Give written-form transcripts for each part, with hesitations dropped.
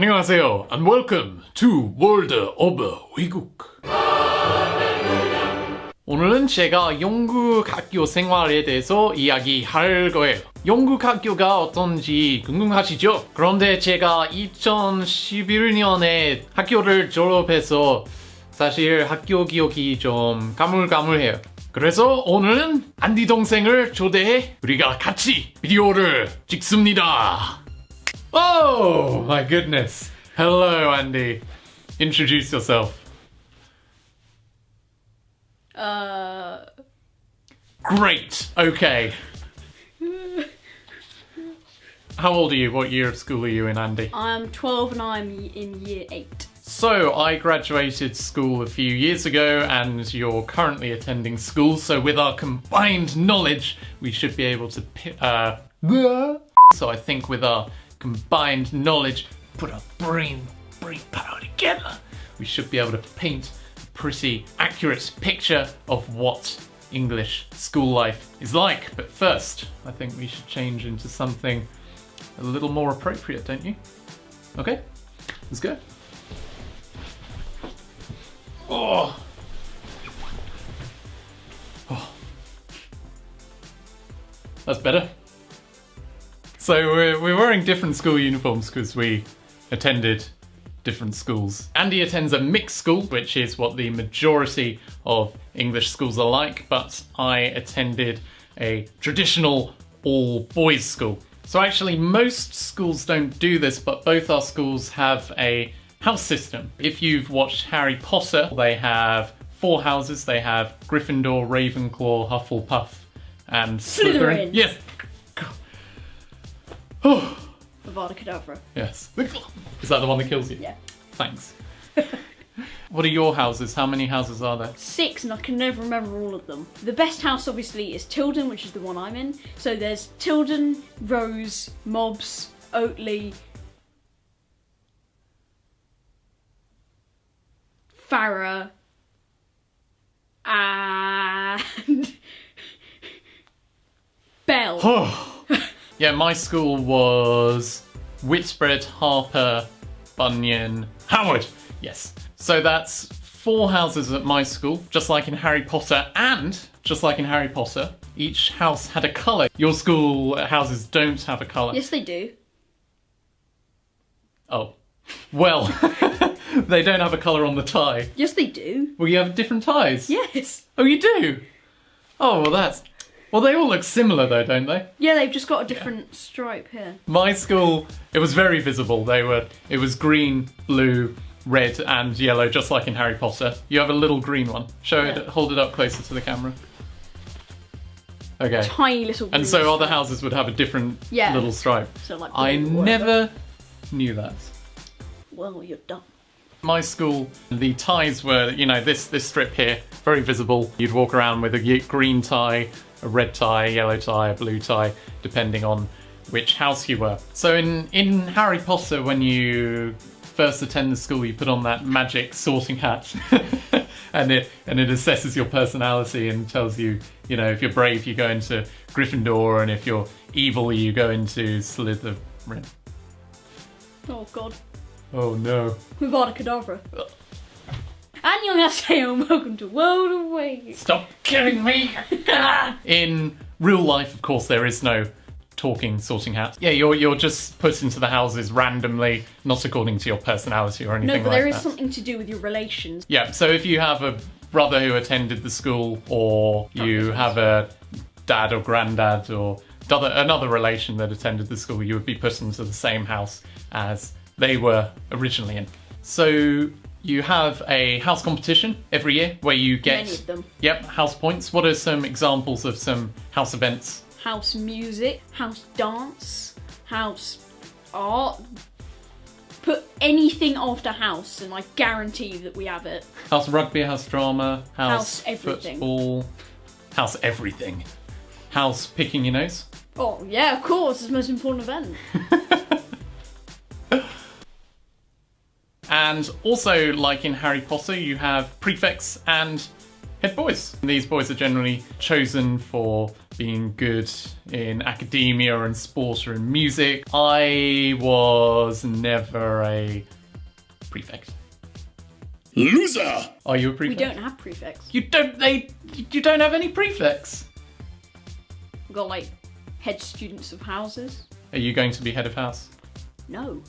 안녕하세요 and welcome to World of 외국. 오늘은 제가 영국 학교 생활에 대해서 이야기할 거예요. 영국 학교가 어떤지 궁금하시죠? 그런데 제가 2011년에 학교를 졸업해서 사실 학교 기억이 좀 가물가물해요. 그래서 오늘은 안디 동생을 초대해 우리가 같이 비디오를 찍습니다. Oh my goodness. Hello Andy. Introduce yourself. Great. Okay. How old are you? What year of school are you in, Andy? I'm 12 and I'm in year 8. So, I graduated school a few years ago and you're currently attending school, so with our combined knowledge, we should be able to... So I think with our combined knowledge, put our brain power together, we should be able to paint a pretty accurate picture of what English school life is like. But first, I think we should change into something a little more appropriate, don't you? Okay, let's go. Oh. That's better. So we're wearing different school uniforms because we attended different schools. Andy attends a mixed school, which is what the majority of English schools are like, but I attended a traditional all-boys school. So actually most schools don't do this, but both our schools have a house system. If you've watched Harry Potter, they have 4 houses. They have Gryffindor, Ravenclaw, Hufflepuff, and Slytherin. Yes. Oh. Bavaria. Yes. Is that the one that kills you? Yeah. Thanks. What are your houses? How many houses are there? 6, and I can never remember all of them. The best house obviously is Tilden, which is the one I'm in. So there's Tilden, Rose, Mobbs, Oatley, Farah, and Bell. Yeah, my school was Whitbread, Harper, Bunyan, Howard. Yes. So that's 4 houses at my school, just like in Harry Potter, and just like in Harry Potter, each house had a colour. Your school houses don't have a colour. Yes, they do. Oh. Well, they don't have a colour on the tie. Yes, they do. Well, you have different ties? Yes. Oh, you do? Oh, well that's... Well, they all look similar though, don't they? Yeah, they've just got a different stripe here. My school, it was very visible. It was green, blue, red and yellow, just like in Harry Potter. You have a little green one. Show it, hold it up closer to the camera. Okay. Tiny little green And so stripe. other houses would have a different little stripe. So like I never knew that. Well, you're dumb. My school, the ties were, you know, this strip here, very visible. You'd walk around with a green tie, a red tie, a yellow tie, a blue tie, depending on which house you were. So in Harry Potter, when you first attend the school, you put on that magic sorting hat and it assesses your personality and tells you, you know, if you're brave, you go into Gryffindor, and if you're evil, you go into Slytherin. Oh, God. Oh, no. Bavaria. Annyeonghaseyo and welcome to World of Way. Stop killing me! In real life, of course, there is no talking sorting hat. Yeah, you're just put into the houses randomly, not according to your personality or anything like that. No, but there is something to do with your relations. Yeah, so if you have a brother who attended the school, or you have a dad or granddad or another relation that attended the school, you would be put into the same house as they were originally in. So you have a house competition every year where you get... Many of them. Yep, house points. What are some examples of some house events? House music, house dance, house art. Put anything after house and I guarantee that we have it. House rugby, house drama, house everything. Football, house everything. House picking your nose. Oh yeah, of course, it's the most important event. And also, like in Harry Potter, you have prefects and head boys. These boys are generally chosen for being good in academia or in sport or in music. I was never a prefect. Loser! Are you a We prefect? don't have prefects. You don't have any prefects? We've got like head students of houses. Are you going to be head of house? No.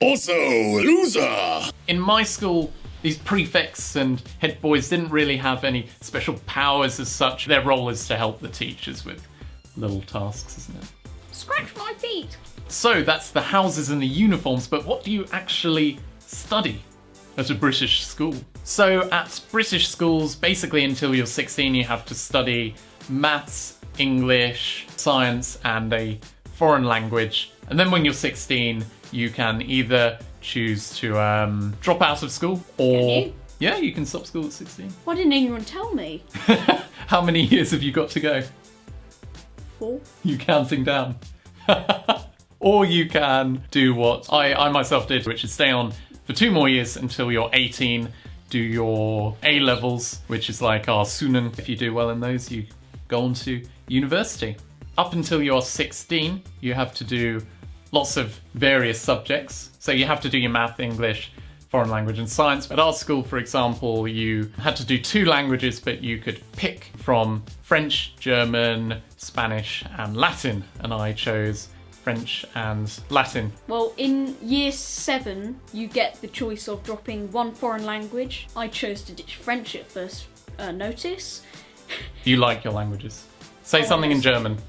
Also, loser! In my school, these prefects and head boys didn't really have any special powers as such. Their role is to help the teachers with little tasks, isn't it? Scratch my feet. So that's the houses and the uniforms, but what do you actually study at a British school? So at British schools, basically until you're 16, you have to study maths, English, science, and a foreign language. And then when you're 16, you can either choose to drop out of school or... Can you? Yeah, you can stop school at 16. Why didn't anyone tell me? How many years have you got to go? 4. You counting down? Or you can do what I myself did, which is stay on for 2 more years until you're 18, do your A-levels, which is like our Sunan. If you do well in those, you go on to university. Up until you're 16, you have to do lots of various subjects. So you have to do your math, English, foreign language and science. At our school, for example, you had to do 2 languages, but you could pick from French, German, Spanish and Latin. And I chose French and Latin. Well, in year 7, you get the choice of dropping 1 foreign language. I chose to ditch French at first notice. You like your languages. Say something in yes. German.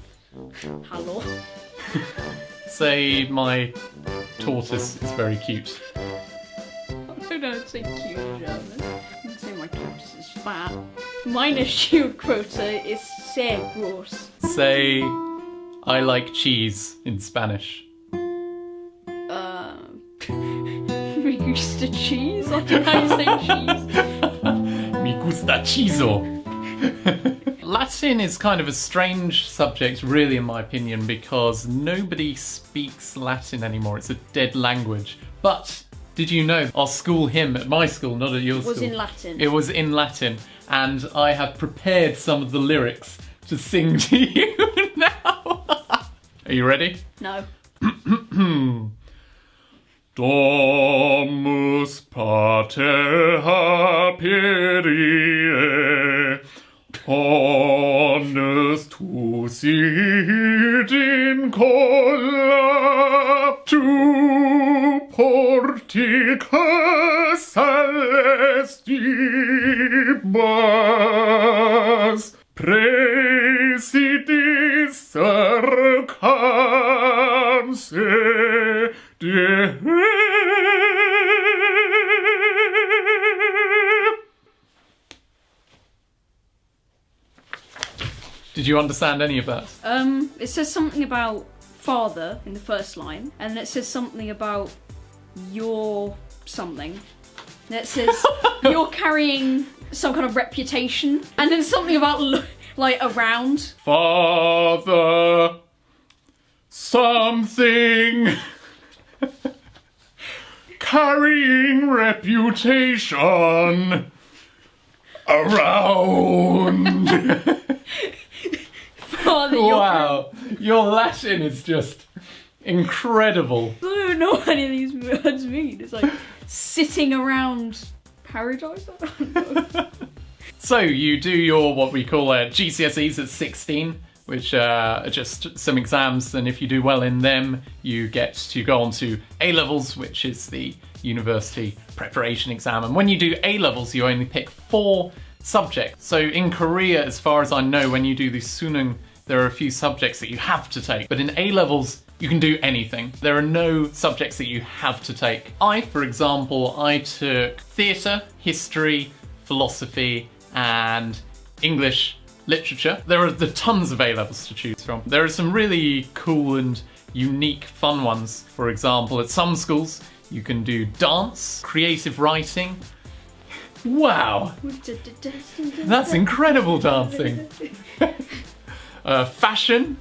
Hello. Say my tortoise is very cute. I don't say cute in German. I say my tortoise is fat. Meine Schildkröte is sehr groß. Say I like cheese in Spanish. Me gusta cheese? I don't know how you say cheese. Mi gusta chizo. Latin is kind of a strange subject, really, in my opinion, because nobody speaks Latin anymore. It's a dead language. But did you know our school hymn at my school, not at your school? Was in Latin. It was in Latin, and I have prepared some of the lyrics to sing to you now. Are you ready? No. Domus pater haperie, honest tu sit in colla, tu portica celestibus, presidis circamse de... Did you understand any of that? It says something about father in the first line, and it says something about your something. And it says you're carrying some kind of reputation, and then something about like around. Father, something, carrying reputation around. Father, Wow, your Latin is just incredible. I don't know what any of these words mean. It's like sitting around paradise. I don't know. So you do your what we call GCSEs at 16, which are just some exams, and if you do well in them, you get to go on to A-levels, which is the university preparation exam. And when you do A-levels, you only pick 4 subjects. So in Korea, as far as I know, when you do the Sunung, there are a few subjects that you have to take. But in A-levels, you can do anything. There are no subjects that you have to take. For example, I took theatre, history, philosophy, and English literature. There are tons of A-levels to choose from. There are some really cool and unique fun ones. For example, at some schools, you can do dance, creative writing. Wow, that's incredible dancing. Fashion,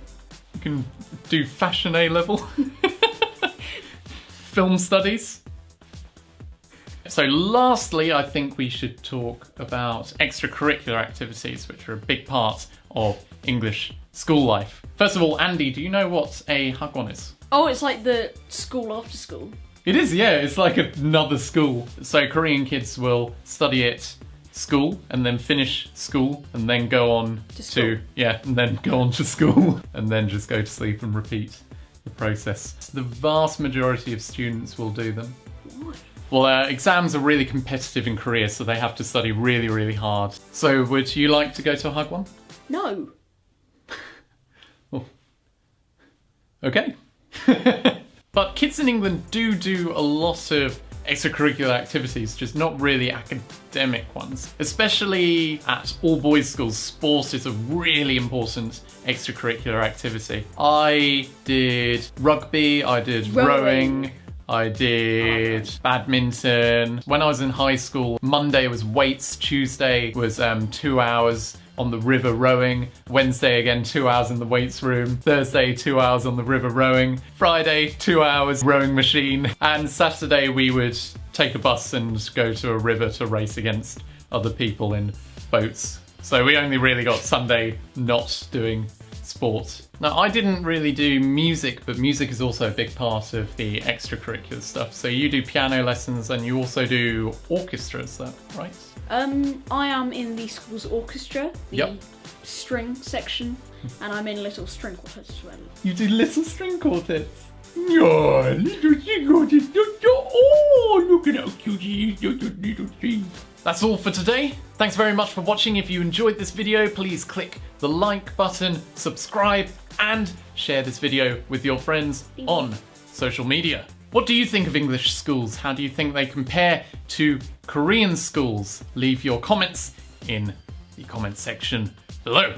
you can do fashion A-level. Film studies. So lastly, I think we should talk about extracurricular activities, which are a big part of English school life. First of all, Andy, do you know what a hagwon is? Oh, it's like the school after school. It is, yeah, it's like another school. So Korean kids will study at school and then finish school and then go on school. and then go on to school and then just go to sleep and repeat the process. The vast majority of students will do them. Why? Well, exams are really competitive in Korea, so they have to study really, really hard. So would you like to go to a hagwon? No. Oh. Okay. But kids in England do a lot of extracurricular activities, just not really academic ones. Especially at all boys schools, sport is a really important extracurricular activity. I did rugby, I did rowing, I did badminton. When I was in high school, Monday was weights, Tuesday was 2 hours on the river rowing, Wednesday again 2 hours in the weights room, Thursday 2 hours on the river rowing, Friday 2 hours rowing machine, and Saturday we would take a bus and go to a river to race against other people in boats. So we only really got Sunday not doing sport. Now, I didn't really do music, but music is also a big part of the extracurricular stuff. So you do piano lessons and you also do orchestra, is that right? I am in the school's orchestra, the Yep. string section, and I'm in little string quartets as well. You do little string quartets. Yeah, little string quartets. Oh, look at how cute he is, little string. That's all for today. Thanks very much for watching. If you enjoyed this video, please click the like button, subscribe, and share this video with your friends on social media. What do you think of English schools? How do you think they compare to Korean schools? Leave your comments in the comment section below.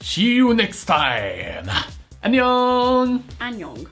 See you next time. 안녕. Annyeong.